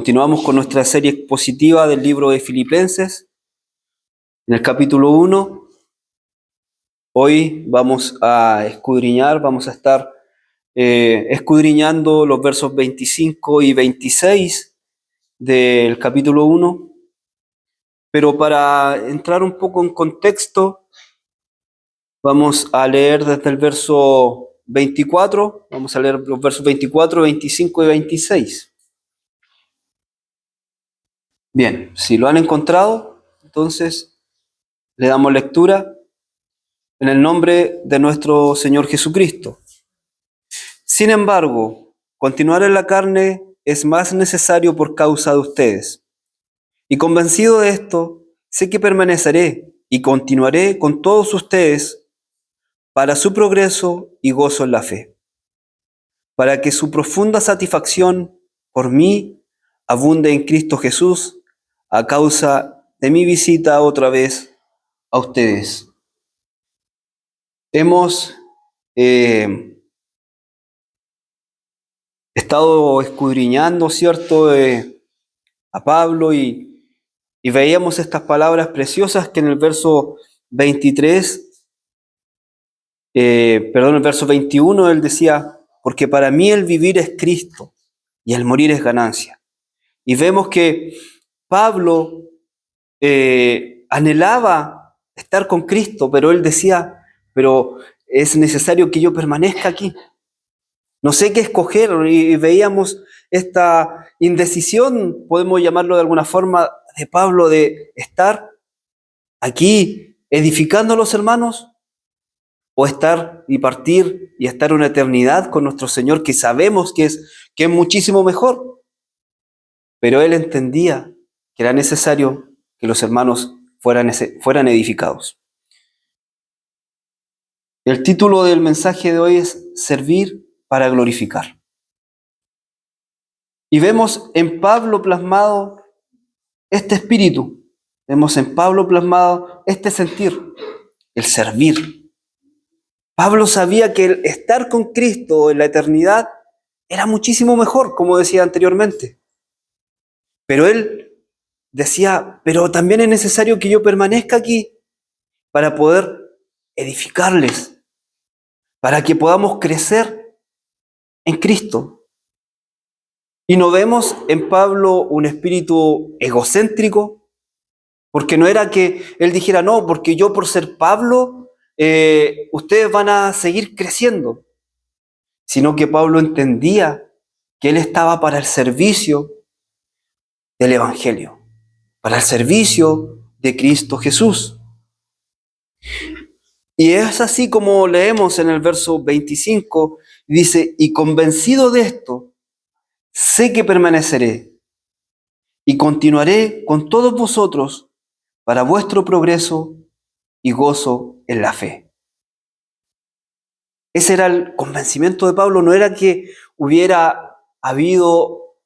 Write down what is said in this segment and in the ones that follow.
Continuamos con nuestra serie expositiva del libro de Filipenses, en el capítulo 1. Hoy vamos a estar escudriñando los versos 25 y 26 del capítulo 1. Pero para entrar un poco en contexto, vamos a leer desde el verso 24, vamos a leer los versos 24, 25 y 26. Bien, si lo han encontrado, entonces le damos lectura en el nombre de nuestro Señor Jesucristo. Sin embargo, continuar en la carne es más necesario por causa de ustedes. Y convencido de esto, sé que permaneceré y continuaré con todos ustedes para su progreso y gozo en la fe, para que su profunda satisfacción por mí abunde en Cristo Jesús a causa de mi visita otra vez a ustedes. Hemos estado escudriñando, ¿cierto?, a Pablo y veíamos estas palabras preciosas que en el verso 23, el verso 21, él decía, porque para mí el vivir es Cristo y el morir es ganancia. Y vemos que Pablo anhelaba estar con Cristo, pero él decía, pero es necesario que yo permanezca aquí. No sé qué escoger, y veíamos esta indecisión, podemos llamarlo de alguna forma, de Pablo, de estar aquí edificando a los hermanos, o estar y partir y estar una eternidad con nuestro Señor, que sabemos que es muchísimo mejor. Pero él entendía que era necesario que los hermanos fueran edificados. El título del mensaje de hoy es Servir para glorificar. Y vemos en Pablo plasmado este espíritu, vemos en Pablo plasmado este sentir, el servir. Pablo sabía que el estar con Cristo en la eternidad era muchísimo mejor, como decía anteriormente. Pero él decía, pero también es necesario que yo permanezca aquí para poder edificarles, para que podamos crecer en Cristo. Y no vemos en Pablo un espíritu egocéntrico, porque no era que él dijera, no, porque yo por ser Pablo, ustedes van a seguir creciendo, sino que Pablo entendía que él estaba para el servicio del Evangelio, para el servicio de Cristo Jesús. Y es así como leemos en el verso 25, dice, y convencido de esto, sé que permaneceré y continuaré con todos vosotros para vuestro progreso y gozo en la fe. Ese era el convencimiento de Pablo, no era que hubiera habido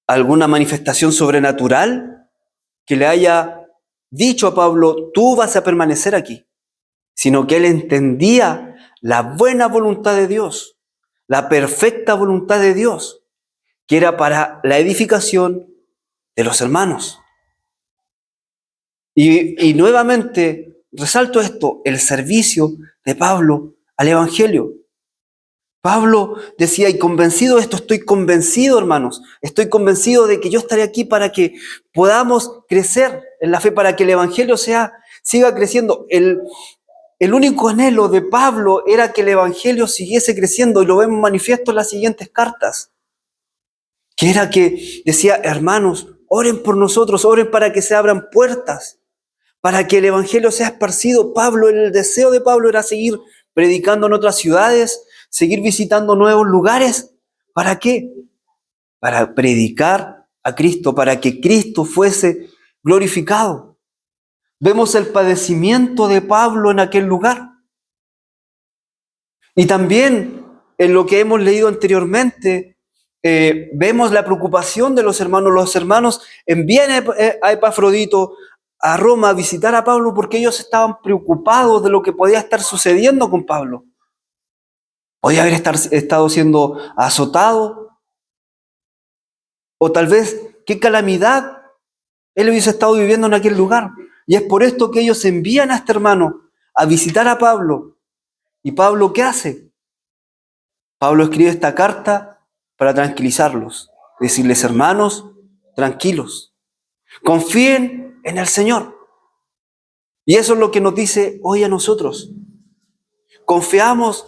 alguna manifestación sobrenatural que le haya dicho a Pablo, tú vas a permanecer aquí, sino que él entendía la buena voluntad de Dios, la perfecta voluntad de Dios, que era para la edificación de los hermanos. Y nuevamente resalto esto, el servicio de Pablo al Evangelio. Pablo decía, y convencido de esto, estoy convencido, hermanos, estoy convencido de que yo estaré aquí para que podamos crecer en la fe, para que el Evangelio siga creciendo. El único anhelo de Pablo era que el Evangelio siguiese creciendo, y lo vemos manifiesto en las siguientes cartas, que era que decía, hermanos, oren por nosotros, oren para que se abran puertas, para que el Evangelio sea esparcido. El deseo de Pablo era seguir predicando en otras ciudades, seguir visitando nuevos lugares. ¿Para qué? Para predicar a Cristo, para que Cristo fuese glorificado. Vemos el padecimiento de Pablo en aquel lugar. Y también en lo que hemos leído anteriormente, vemos la preocupación de los hermanos. Los hermanos envían a Epafrodito a Roma a visitar a Pablo porque ellos estaban preocupados de lo que podía estar sucediendo con Pablo. Podía haber estado siendo azotado, O tal vez qué calamidad él hubiese estado viviendo en aquel lugar. Y es por esto que ellos envían a este hermano a visitar a Pablo. ¿Y Pablo qué hace? Pablo escribe esta carta para tranquilizarlos, decirles: hermanos, tranquilos, confíen en el Señor. Y eso es lo que nos dice hoy a nosotros. Confiamos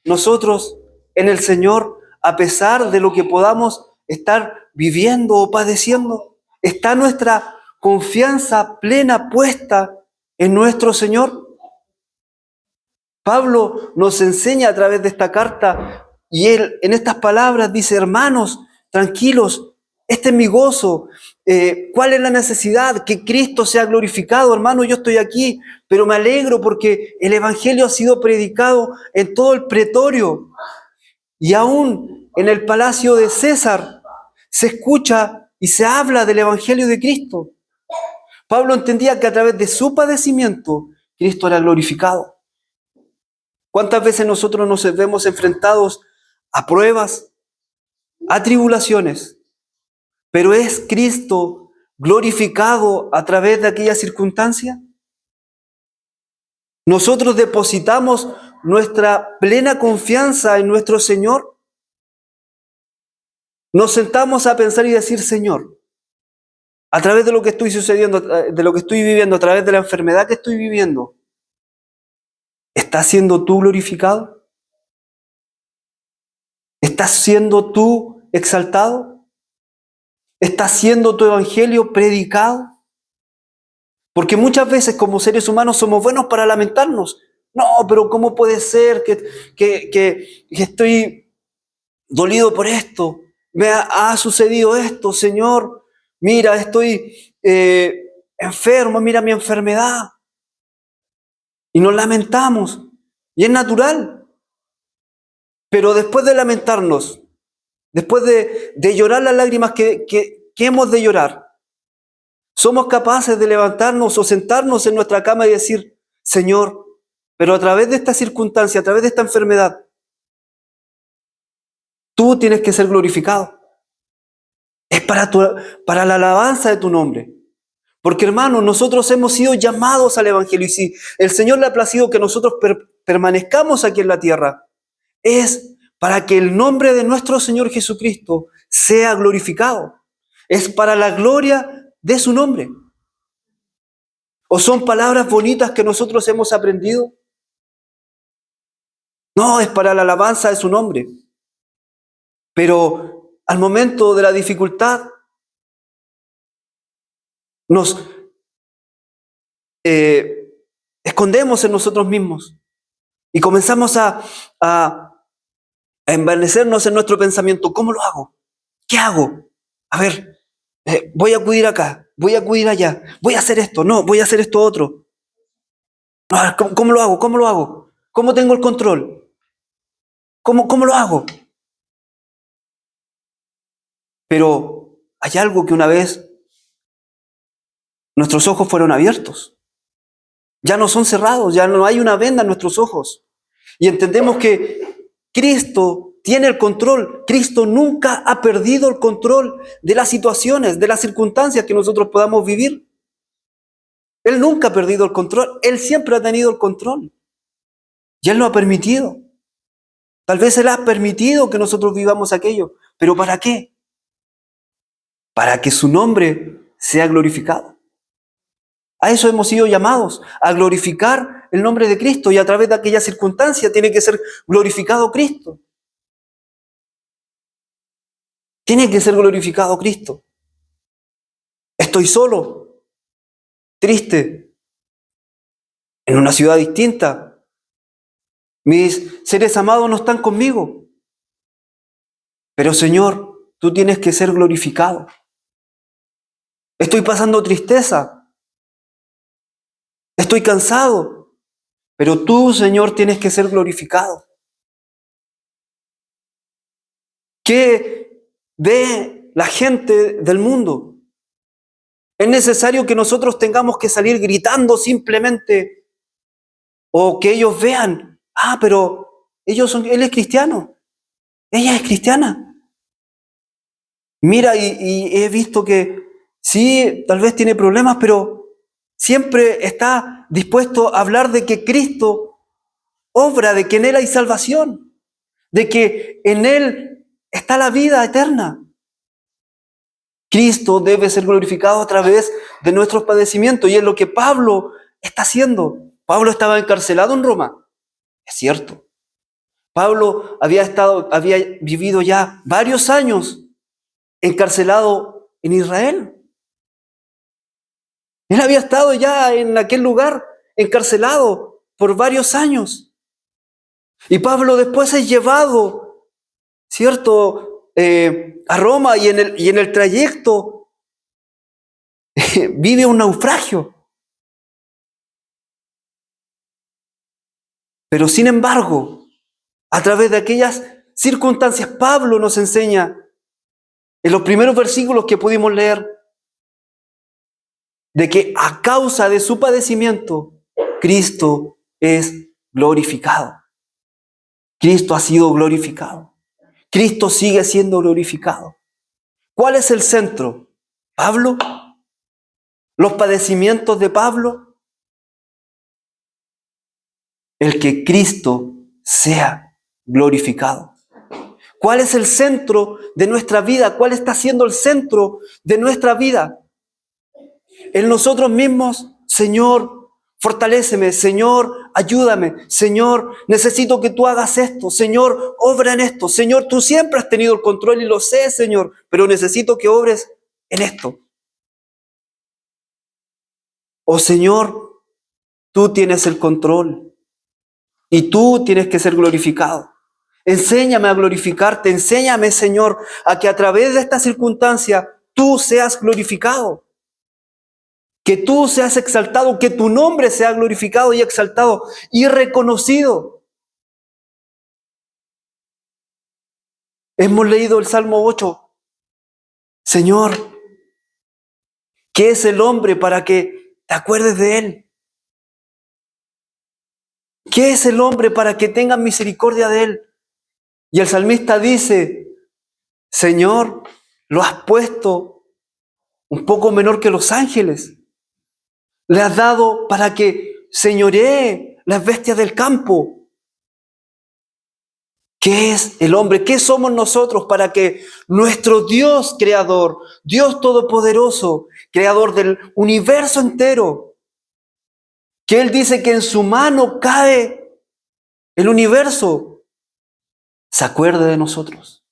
nosotros en el Señor a pesar de lo que podamos estar viviendo o padeciendo. ¿Está nuestra confianza plena puesta en nuestro Señor? Pablo nos enseña a través de esta carta y él en estas palabras dice: hermanos, tranquilos, este es mi gozo. ¿Cuál es la necesidad? Que Cristo sea glorificado. Hermano, yo estoy aquí, pero me alegro porque el Evangelio ha sido predicado en todo el pretorio y aún en el palacio de César se escucha y se habla del Evangelio de Cristo. Pablo entendía que a través de su padecimiento Cristo era glorificado. ¿Cuántas veces nosotros nos vemos enfrentados a pruebas, a tribulaciones? Pero ¿es Cristo glorificado a través de aquella circunstancia? ¿Nosotros depositamos nuestra plena confianza en nuestro Señor? Nos sentamos a pensar y decir: Señor, a través de lo que estoy sucediendo, de lo que estoy viviendo, a través de la enfermedad que estoy viviendo, ¿estás siendo tú glorificado? ¿Estás siendo tú exaltado? ¿Está siendo tu evangelio predicado? Porque muchas veces como seres humanos somos buenos para lamentarnos. No, pero ¿cómo puede ser que estoy dolido por esto? Me ha sucedido esto, Señor. Mira, estoy enfermo, mira mi enfermedad. Y nos lamentamos. Y es natural. Pero después de lamentarnos, después de llorar las lágrimas que hemos de llorar, somos capaces de levantarnos o sentarnos en nuestra cama y decir: Señor, pero a través de esta circunstancia, a través de esta enfermedad, tú tienes que ser glorificado. Es para la alabanza de tu nombre. Porque, hermanos, nosotros hemos sido llamados al Evangelio. Y si el Señor le ha placido que nosotros permanezcamos aquí en la tierra, es para que el nombre de nuestro Señor Jesucristo sea glorificado. Es para la gloria de su nombre. ¿O son palabras bonitas que nosotros hemos aprendido? No, es para la alabanza de su nombre. Pero al momento de la dificultad nos escondemos en nosotros mismos y comenzamos a envanecernos en nuestro pensamiento. ¿Cómo lo hago? ¿Qué hago? A ver, voy a acudir acá, voy a acudir allá, voy a hacer esto, no, voy a hacer esto otro. A ver, ¿cómo lo hago? ¿Cómo lo hago? ¿Cómo tengo el control? ¿Cómo lo hago? Pero hay algo que una vez nuestros ojos fueron abiertos. Ya no son cerrados, ya no hay una venda en nuestros ojos. Y entendemos que Cristo tiene el control. Cristo nunca ha perdido el control de las situaciones, de las circunstancias que nosotros podamos vivir. Él nunca ha perdido el control. Él siempre ha tenido el control. Y Él lo ha permitido. Tal vez Él ha permitido que nosotros vivamos aquello. ¿Pero para qué? Para que su nombre sea glorificado. A eso hemos sido llamados, a glorificar el nombre de Cristo, y a través de aquella circunstancia tiene que ser glorificado Cristo. Tiene que ser glorificado Cristo. Estoy solo, triste, en una ciudad distinta. Mis seres amados no están conmigo. Pero Señor, tú tienes que ser glorificado. Estoy pasando tristeza. Estoy cansado. Pero tú, Señor, tienes que ser glorificado. ¿Qué ve la gente del mundo? ¿Es necesario que nosotros tengamos que salir gritando simplemente? ¿O que ellos vean: ah, pero él es cristiano, ella es cristiana? Mira, y he visto que sí, tal vez tiene problemas, pero siempre está dispuesto a hablar de que Cristo obra, de que en Él hay salvación, de que en Él está la vida eterna. Cristo debe ser glorificado a través de nuestros padecimientos, y es lo que Pablo está haciendo. Pablo estaba encarcelado en Roma, es cierto. Pablo había vivido ya varios años encarcelado en Israel. Él había estado ya en aquel lugar encarcelado por varios años. Y Pablo después es llevado, ¿cierto?, a Roma, y en el trayecto vive un naufragio. Pero sin embargo, a través de aquellas circunstancias, Pablo nos enseña en los primeros versículos que pudimos leer de que a causa de su padecimiento, Cristo es glorificado. Cristo ha sido glorificado. Cristo sigue siendo glorificado. ¿Cuál es el centro? ¿Pablo? ¿Los padecimientos de Pablo? El que Cristo sea glorificado. ¿Cuál es el centro de nuestra vida? ¿Cuál está siendo el centro de nuestra vida? En nosotros mismos, Señor, fortaléceme, Señor, ayúdame, Señor, necesito que tú hagas esto, Señor, obra en esto, Señor, tú siempre has tenido el control y lo sé, Señor, pero necesito que obres en esto. Oh Señor, tú tienes el control y tú tienes que ser glorificado. Enséñame a glorificarte, enséñame, Señor, a que a través de esta circunstancia tú seas glorificado. Que tú seas exaltado, que tu nombre sea glorificado y exaltado y reconocido. Hemos leído el Salmo 8. Señor, ¿qué es el hombre para que te acuerdes de él? ¿Qué es el hombre para que tengas misericordia de él? Y el salmista dice, Señor, lo has puesto un poco menor que los ángeles. Le has dado para que señoree las bestias del campo. ¿Qué es el hombre? ¿Qué somos nosotros para que nuestro Dios creador, Dios todopoderoso, creador del universo entero, que Él dice que en su mano cae el universo, se acuerde de nosotros?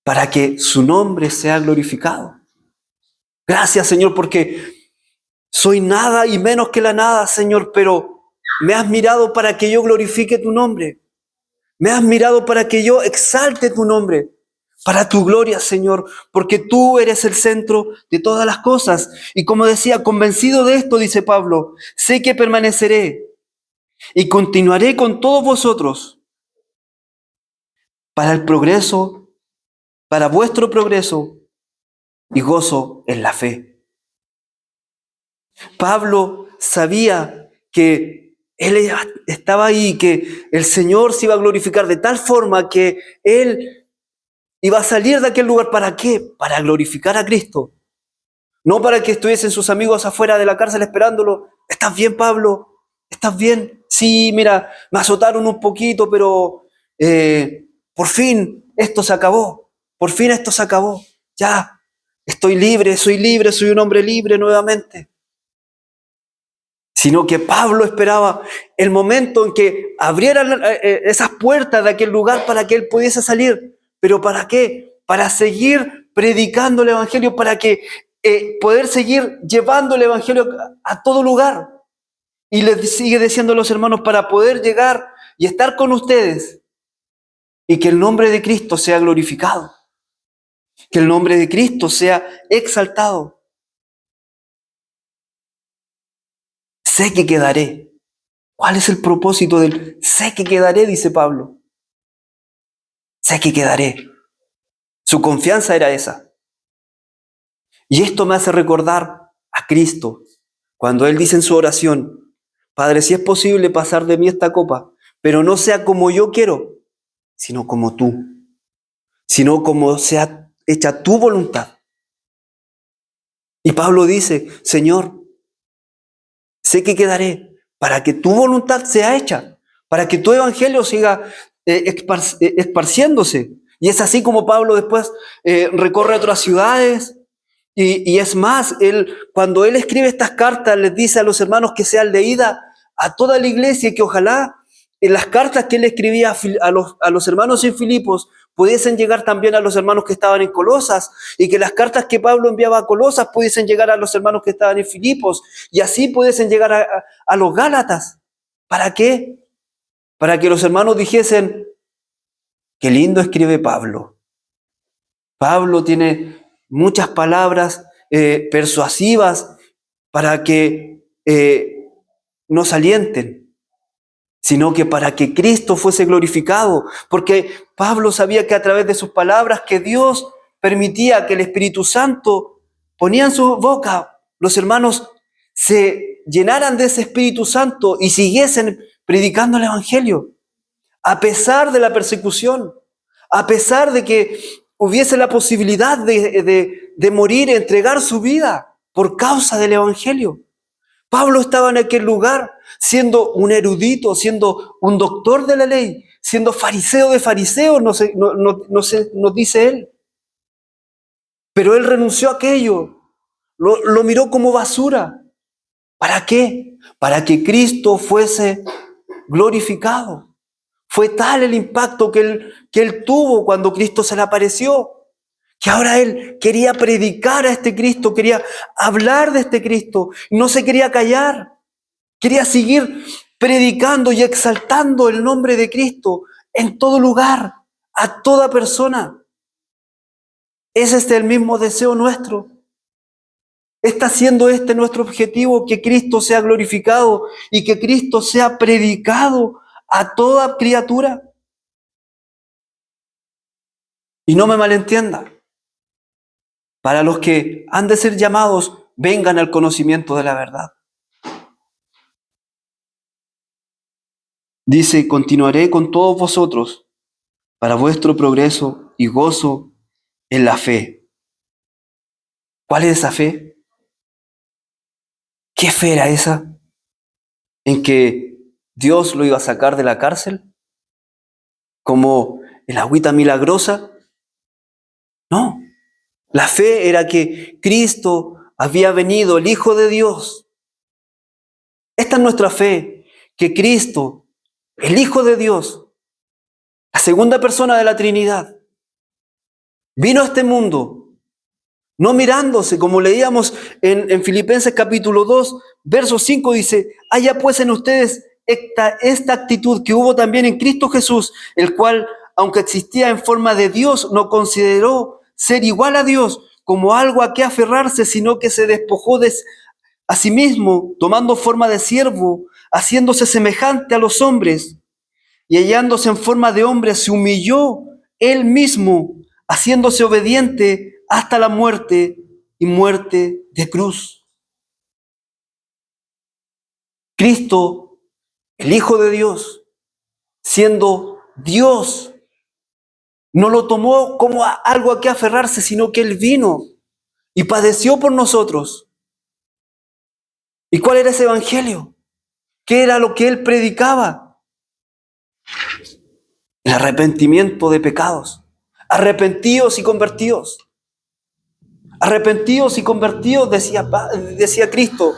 Para que su nombre sea glorificado. Gracias, Señor, porque soy nada y menos que la nada, Señor, pero me has mirado para que yo glorifique tu nombre. Me has mirado para que yo exalte tu nombre, para tu gloria, Señor, porque tú eres el centro de todas las cosas. Y como decía, convencido de esto, dice Pablo, sé que permaneceré y continuaré con todos vosotros para el progreso, para vuestro progreso y gozo en la fe. Pablo sabía que él estaba ahí, que el Señor se iba a glorificar de tal forma que él iba a salir de aquel lugar. ¿Para qué? Para glorificar a Cristo. No para que estuviesen sus amigos afuera de la cárcel esperándolo. ¿Estás bien, Pablo? ¿Estás bien? Sí, mira, me azotaron un poquito, pero por fin esto se acabó. Por fin esto se acabó. Ya, estoy libre, soy un hombre libre nuevamente. Sino que Pablo esperaba el momento en que abrieran esas puertas de aquel lugar para que él pudiese salir. ¿Pero para qué? Para seguir predicando el Evangelio, para que poder seguir llevando el Evangelio a todo lugar. Y les sigue diciendo a los hermanos, para poder llegar y estar con ustedes y que el nombre de Cristo sea glorificado, que el nombre de Cristo sea exaltado. Sé que quedaré. ¿Cuál es el propósito del sé que quedaré? Dice Pablo. Sé que quedaré. Su confianza era esa. Y esto me hace recordar a Cristo, cuando Él dice en su oración, Padre, si es posible pasar de mí esta copa, pero no sea como yo quiero, sino como tú. sino como sea hecha tu voluntad. Y Pablo dice, Señor, sé que quedaré para que tu voluntad sea hecha, para que tu evangelio siga esparciéndose. Y es así como Pablo después recorre otras ciudades. Y es más, cuando él escribe estas cartas, les dice a los hermanos que sean leídas a toda la iglesia y que ojalá en las cartas que él escribía a los hermanos en Filipos pudiesen llegar también a los hermanos que estaban en Colosas, y que las cartas que Pablo enviaba a Colosas pudiesen llegar a los hermanos que estaban en Filipos, y así pudiesen llegar a los Gálatas. ¿Para qué? Para que los hermanos dijesen, qué lindo escribe Pablo. Pablo tiene muchas palabras persuasivas para que nos alienten, sino que para que Cristo fuese glorificado, porque Pablo sabía que a través de sus palabras que Dios permitía que el Espíritu Santo ponía en su boca, los hermanos se llenaran de ese Espíritu Santo y siguiesen predicando el Evangelio, a pesar de la persecución, a pesar de que hubiese la posibilidad de morir, entregar su vida por causa del Evangelio. Pablo estaba en aquel lugar siendo un erudito, siendo un doctor de la ley, siendo fariseo de fariseos, nos dice él. Pero él renunció a aquello, lo miró como basura. ¿Para qué? Para que Cristo fuese glorificado. Fue tal el impacto que él tuvo cuando Cristo se le apareció, que ahora él quería predicar a este Cristo, quería hablar de este Cristo, no se quería callar, quería seguir predicando y exaltando el nombre de Cristo en todo lugar, a toda persona. ¿Es este el mismo deseo nuestro? ¿Está siendo este nuestro objetivo, que Cristo sea glorificado y que Cristo sea predicado a toda criatura? Y no me malentienda, para los que han de ser llamados, vengan al conocimiento de la verdad. Dice, continuaré con todos vosotros para vuestro progreso y gozo en la fe. ¿Cuál es esa fe? ¿Qué fe era esa? ¿En que Dios lo iba a sacar de la cárcel? ¿Como el agüita milagrosa? No. La fe era que Cristo había venido, el Hijo de Dios. Esta es nuestra fe, que Cristo, el Hijo de Dios, la segunda persona de la Trinidad, vino a este mundo, no mirándose, como leíamos en Filipenses capítulo 2, verso 5, dice, haya pues en ustedes esta actitud que hubo también en Cristo Jesús, el cual, aunque existía en forma de Dios, no consideró ser igual a Dios como algo a que aferrarse, sino que se despojó de a sí mismo, tomando forma de siervo, haciéndose semejante a los hombres, y hallándose en forma de hombre, se humilló él mismo, haciéndose obediente hasta la muerte y muerte de cruz. Cristo, el Hijo de Dios, siendo Dios, no lo tomó como algo a que aferrarse, sino que Él vino y padeció por nosotros. ¿Y cuál era ese evangelio? ¿Qué era lo que Él predicaba? El arrepentimiento de pecados. Arrepentidos y convertidos. Arrepentidos y convertidos, decía Cristo.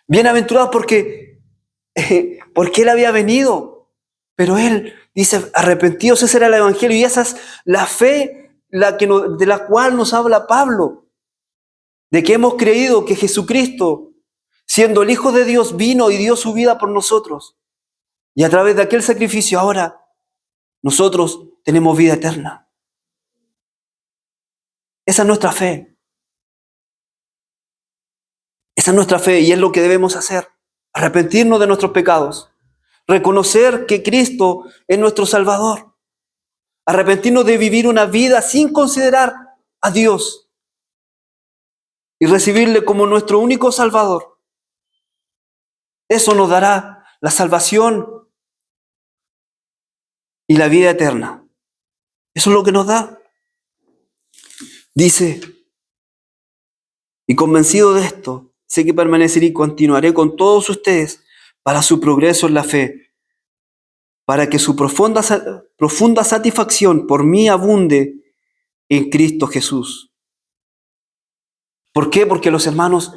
Bienaventurados porque Él había venido. Pero Él dice, arrepentidos, ese era el evangelio. Y esa es la fe de la cual nos habla Pablo. De que hemos creído que Jesucristo, siendo el Hijo de Dios, vino y dio su vida por nosotros. Y a través de aquel sacrificio ahora nosotros tenemos vida eterna. Esa es nuestra fe. Esa es nuestra fe y es lo que debemos hacer. Arrepentirnos de nuestros pecados. Reconocer que Cristo es nuestro Salvador. Arrepentirnos de vivir una vida sin considerar a Dios. Y recibirle como nuestro único Salvador. Eso nos dará la salvación y la vida eterna. Eso es lo que nos da. Dice, y convencido de esto, sé que permaneceré y continuaré con todos ustedes para su progreso en la fe, para que su profunda satisfacción por mí abunde en Cristo Jesús. ¿Por qué? Porque los hermanos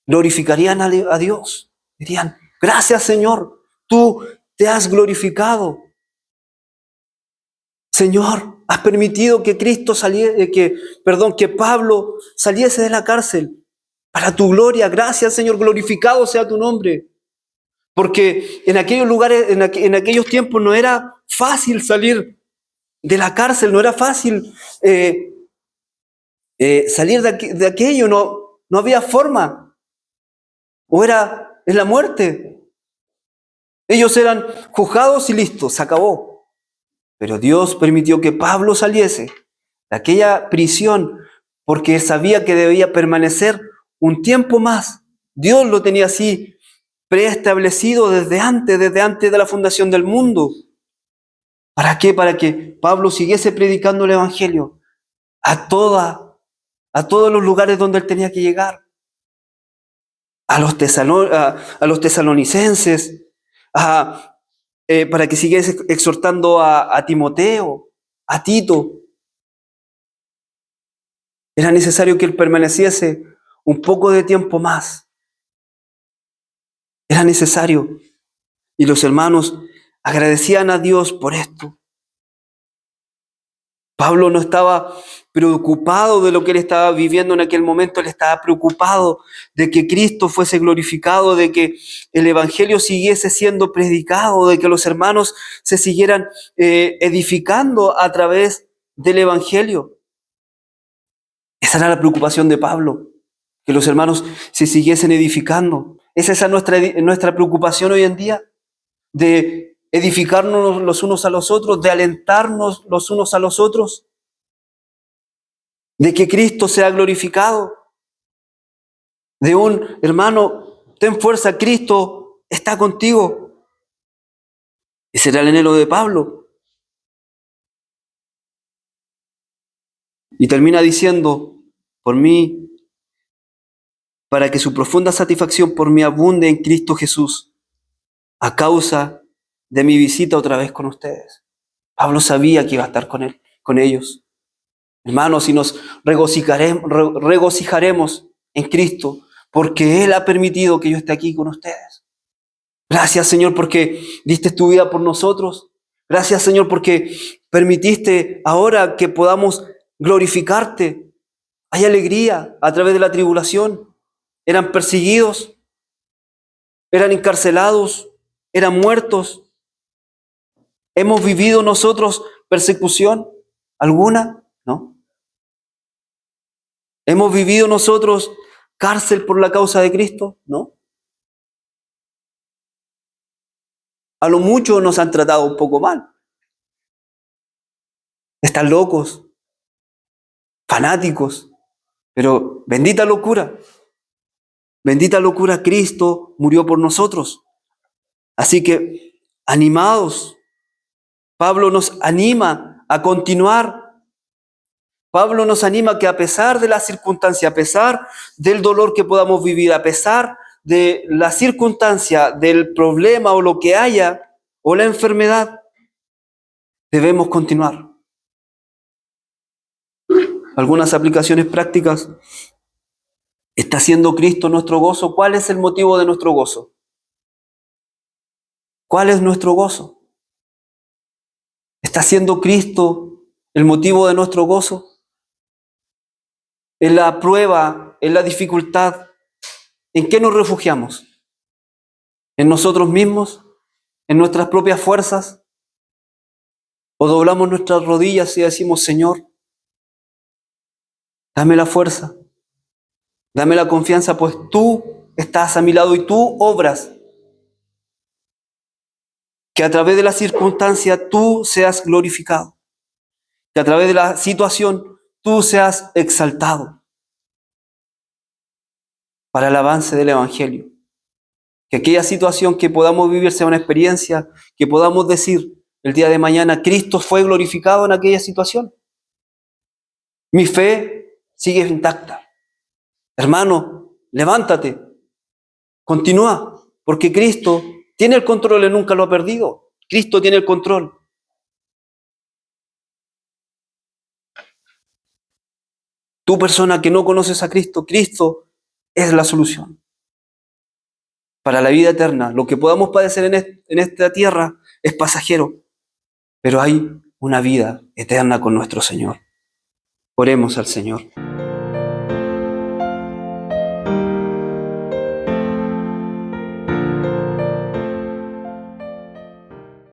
glorificarían a Dios. Dirían, gracias Señor, tú te has glorificado. Señor, has permitido que que Pablo saliese de la cárcel para tu gloria. Gracias Señor, glorificado sea tu nombre. Porque en aquellos lugares, en aquellos tiempos no era fácil salir de la cárcel, no era fácil salir de aquello, no había forma. O era en la muerte. Ellos eran juzgados y listos, se acabó. Pero Dios permitió que Pablo saliese de aquella prisión porque sabía que debía permanecer un tiempo más. Dios lo tenía así preestablecido desde antes de la fundación del mundo. ¿Para qué? Para que Pablo siguiese predicando el Evangelio a todos los lugares donde él tenía que llegar. A los tesalonicenses, para que siguiese exhortando a Timoteo, a Tito. Era necesario que él permaneciese un poco de tiempo más. Era necesario. Y los hermanos agradecían a Dios por esto. Pablo no estaba preocupado de lo que él estaba viviendo en aquel momento, él estaba preocupado de que Cristo fuese glorificado, de que el Evangelio siguiese siendo predicado, de que los hermanos se siguieran edificando a través del Evangelio. Esa era la preocupación de Pablo, que los hermanos se siguiesen edificando. Esa es nuestra preocupación hoy en día, de edificarnos los unos a los otros, de alentarnos los unos a los otros, de que Cristo sea glorificado, de un hermano, ten fuerza, Cristo está contigo. Ese era el anhelo de Pablo. Y termina diciendo, por mí, para que su profunda satisfacción por mí abunde en Cristo Jesús, a causa de mi visita otra vez con ustedes. Pablo sabía que iba a estar con ellos. Hermanos, y nos regocijaremos en Cristo, porque Él ha permitido que yo esté aquí con ustedes. Gracias, Señor, porque diste tu vida por nosotros. Gracias, Señor, porque permitiste ahora que podamos glorificarte. Hay alegría a través de la tribulación. Eran perseguidos, eran encarcelados, eran muertos. ¿Hemos vivido nosotros persecución alguna? ¿No? ¿Hemos vivido nosotros cárcel por la causa de Cristo? ¿No? A lo mucho nos han tratado un poco mal. Están locos, fanáticos, pero bendita locura, Cristo murió por nosotros. Así que, animados, Pablo nos anima a continuar. Pablo nos anima que a pesar de la circunstancia, a pesar del dolor que podamos vivir, a pesar de la circunstancia, del problema o lo que haya, o la enfermedad, debemos continuar. Algunas aplicaciones prácticas. ¿Está siendo Cristo nuestro gozo? ¿Cuál es el motivo de nuestro gozo? ¿Cuál es nuestro gozo? ¿Está siendo Cristo el motivo de nuestro gozo? En la prueba, en la dificultad, ¿en qué nos refugiamos? ¿En nosotros mismos? ¿En nuestras propias fuerzas? ¿O doblamos nuestras rodillas y decimos, Señor, dame la fuerza, dame la confianza, pues tú estás a mi lado y tú obras? Que a través de la circunstancia tú seas glorificado. Que a través de la situación tú seas exaltado para el avance del Evangelio. Que aquella situación que podamos vivir sea una experiencia, que podamos decir, el día de mañana Cristo fue glorificado en aquella situación. Mi fe sigue intacta. Hermano, levántate, continúa, porque Cristo tiene el control, Él nunca lo ha perdido. Cristo tiene el control. Tú, persona que no conoces a Cristo, Cristo es la solución. Para la vida eterna, lo que podamos padecer en esta tierra es pasajero, pero hay una vida eterna con nuestro Señor. Oremos al Señor.